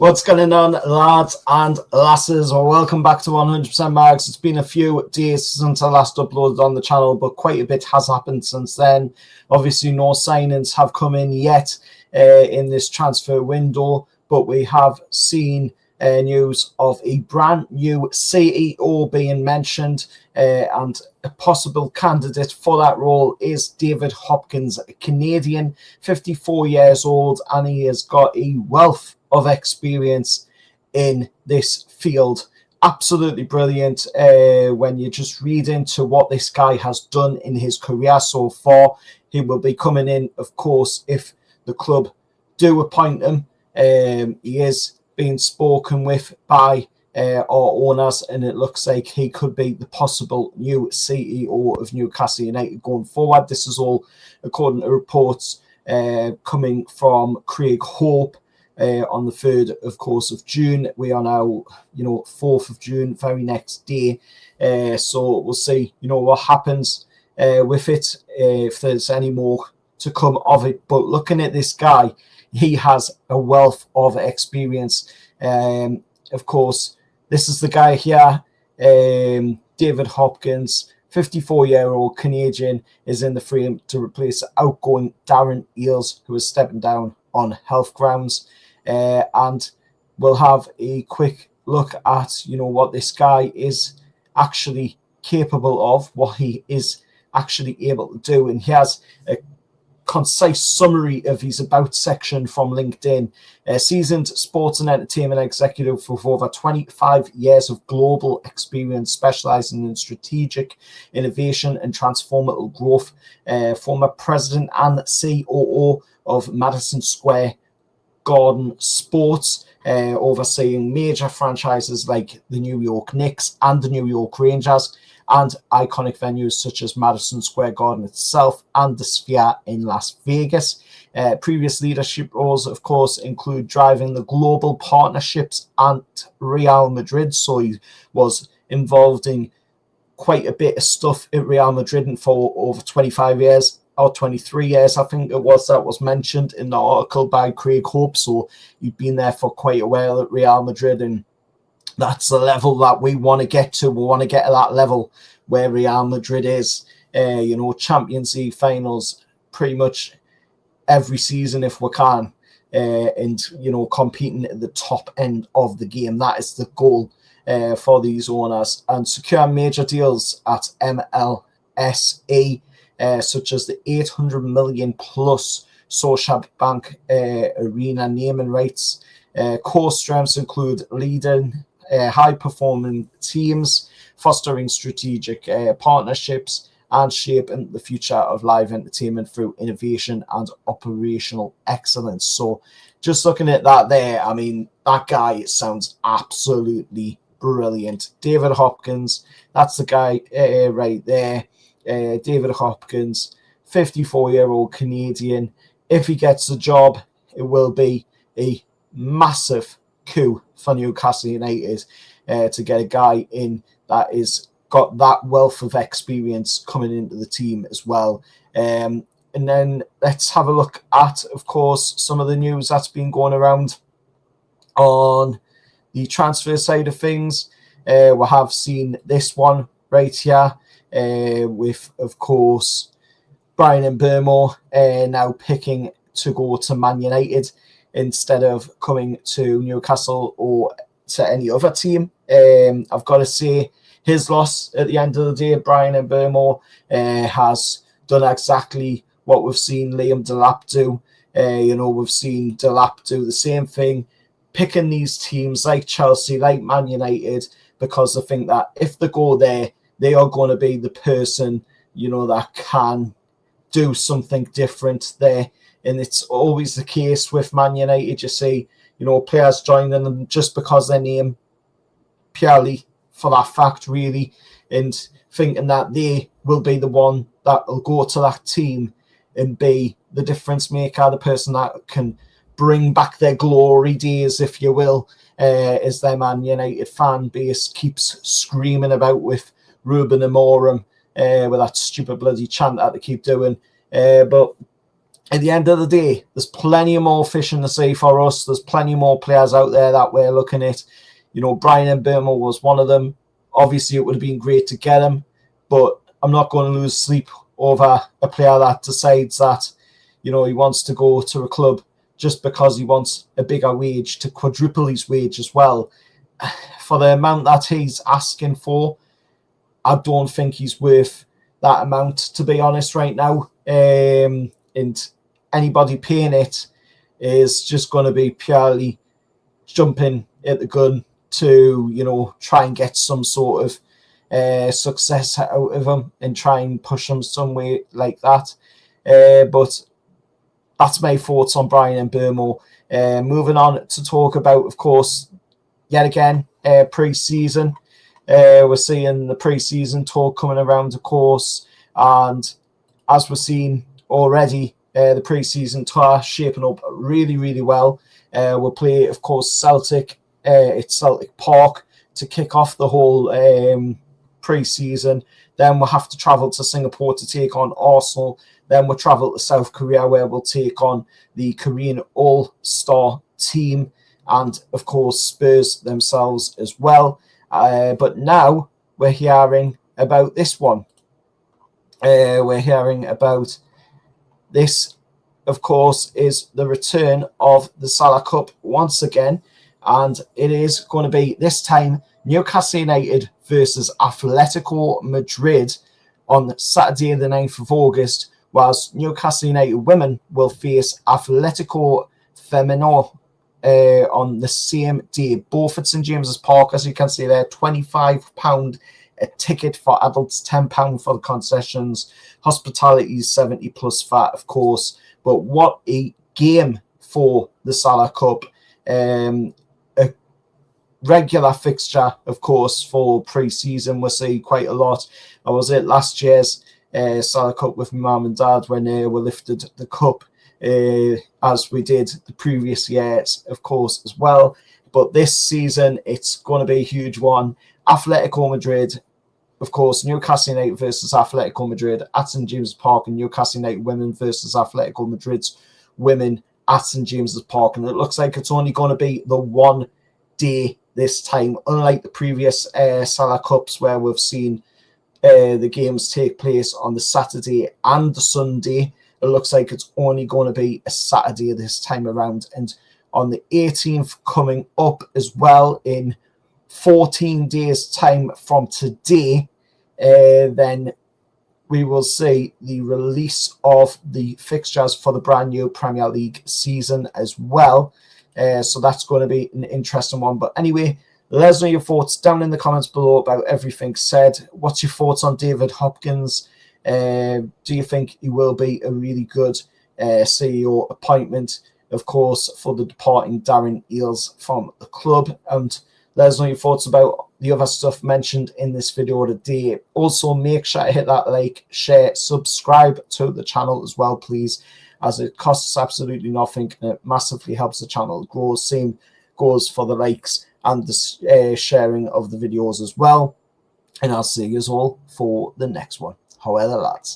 What's going on, lads and lasses? Well, welcome back to 100% Mags. It's been a few days since I last uploaded on the channel, but quite a bit has happened since then. Obviously, no signings have come in yet in this transfer window, but we have seen news of a brand new CEO being mentioned, and a possible candidate for that role is David Hopkins, a Canadian, 54 years old, and he has got a wealth of experience in this field. Absolutely brilliant when you just read into what this guy has done in his career so far. He will be coming in, of course, if the club do appoint him. He is being spoken with by our owners, and it looks like he could be the possible new CEO of Newcastle United going forward. This is all according to reports coming from Craig Hope. On the 3rd, of course, of June. We are now, 4th of June, very next day. So we'll see, what happens with it, if there's any more to come of it. But looking at this guy, he has a wealth of experience. Of course, this is the guy here, David Hopkins, 54-year-old Canadian, is in the frame to replace outgoing Darren Eales, who is stepping down on health grounds. And we'll have a quick look at, what this guy is actually capable of, what he is actually able to do. And he has a concise summary of his about section from LinkedIn. A seasoned sports and entertainment executive with over 25 years of global experience, specializing in strategic innovation and transformative growth. Former president and COO of Madison Square Garden Sports, overseeing major franchises like the New York Knicks and the New York Rangers, and iconic venues such as Madison Square Garden itself and the Sphere in Las Vegas. Previous leadership roles, of course, include driving the global partnerships at Real Madrid, so he was involved in quite a bit of stuff at Real Madrid and for over 25 years. Or 23 years, I think it was, that was mentioned in the article by Craig Hope. So you've been there for quite a while at Real Madrid, and that's the level that we want to get to. We want to get to that level where Real Madrid is, Champions League finals pretty much every season if we can, and, competing at the top end of the game. That is the goal for these owners, and secure major deals at MLSE. Such as the 800 million plus SoftBank Arena naming rights. Core strengths include leading high-performing teams, fostering strategic partnerships, and shaping the future of live entertainment through innovation and operational excellence. So just looking at that there, I mean, that guy sounds absolutely brilliant. David Hopkins, that's the guy right there. David Hopkins, 54-year-old Canadian. If he gets the job, it will be a massive coup for Newcastle United to get a guy in that is got that wealth of experience coming into the team as well. And then let's have a look at, of course, some of the news that's been going around on the transfer side of things. We have seen this one right here. With, of course, Bryan Mbeumo now picking to go to Man United instead of coming to Newcastle or to any other team. I've got to say, his loss at the end of the day, Bryan Mbeumo has done exactly what we've seen Liam Delap do. We've seen Delap do the same thing, picking these teams like Chelsea, like Man United, because they think that if they go there, they are going to be the person, that can do something different there. And it's always the case with Man United. You see, players joining them just because their name, purely for that fact, really, and thinking that they will be the one that will go to that team and be the difference maker, the person that can bring back their glory days, if you will, as their Man United fan base keeps screaming about with Ruben Amorim, with that stupid bloody chant that they keep doing. But at the end of the day, there's plenty more fish in the sea for us. There's plenty more players out there that we're looking at. You know, Brian Mbeumo was one of them. Obviously, it would have been great to get him, but I'm not going to lose sleep over a player that decides that, you know, he wants to go to a club just because he wants a bigger wage, to quadruple his wage as well. For the amount that he's asking for, I don't think he's worth that amount, to be honest, right now. And anybody paying it is just going to be purely jumping at the gun to, you know, try and get some sort of success out of him and try and push him somewhere like that. But that's my thoughts on Brian Mbeumo. Moving on to talk about, of course, yet again, pre-season. We're seeing the pre-season talk coming around, of course, and as we're seeing already, the pre-season tour shaping up really, really well. We'll play, of course, Celtic at Celtic Park to kick off the whole pre-season. Then we'll have to travel to Singapore to take on Arsenal. Then we'll travel to South Korea, where we'll take on the Korean All-Star team and, of course, Spurs themselves as well. But now we're hearing about this one. We're hearing about this, of course, is the return of the Salah Cup once again. And it is going to be, this time, Newcastle United versus Atletico Madrid on Saturday the 9th of August, whilst Newcastle United women will face Atletico Femenino on the same day, both at St James's Park. As you can see there, £25 a ticket for adults, £10 for the concessions. Hospitality is 70 plus VAT, of course. But what a game for the Salah Cup. A regular fixture, of course, for pre-season. We'll see quite a lot. I was at last year's Salah Cup with my mum and dad when we lifted the cup, as we did the previous years, of course, as well. But this season, it's going to be a huge one. Atletico Madrid, of course, Newcastle United versus Atletico Madrid at St James's Park, and Newcastle United women versus Atletico Madrid's women at St James's Park. And it looks like it's only going to be the one day this time, unlike the previous Salah Cups where we've seen the games take place on the Saturday and the Sunday. It looks like it's only going to be a Saturday this time around. And on the 18th, coming up as well in 14 days' time from today, then we will see the release of the fixtures for the brand new Premier League season as well. So that's going to be an interesting one. But anyway, let us know your thoughts down in the comments below about everything said. What's your thoughts on David Hopkins? Do you think he will be a really good CEO appointment, of course, for the departing Darren Eales from the club? And let us know your thoughts about the other stuff mentioned in this video today. Also, make sure to hit that like, share, subscribe to the channel as well, please, as it costs absolutely nothing and it massively helps the channel grow. Same goes for the likes and the sharing of the videos as well. And I'll see you all for the next one. However, lads.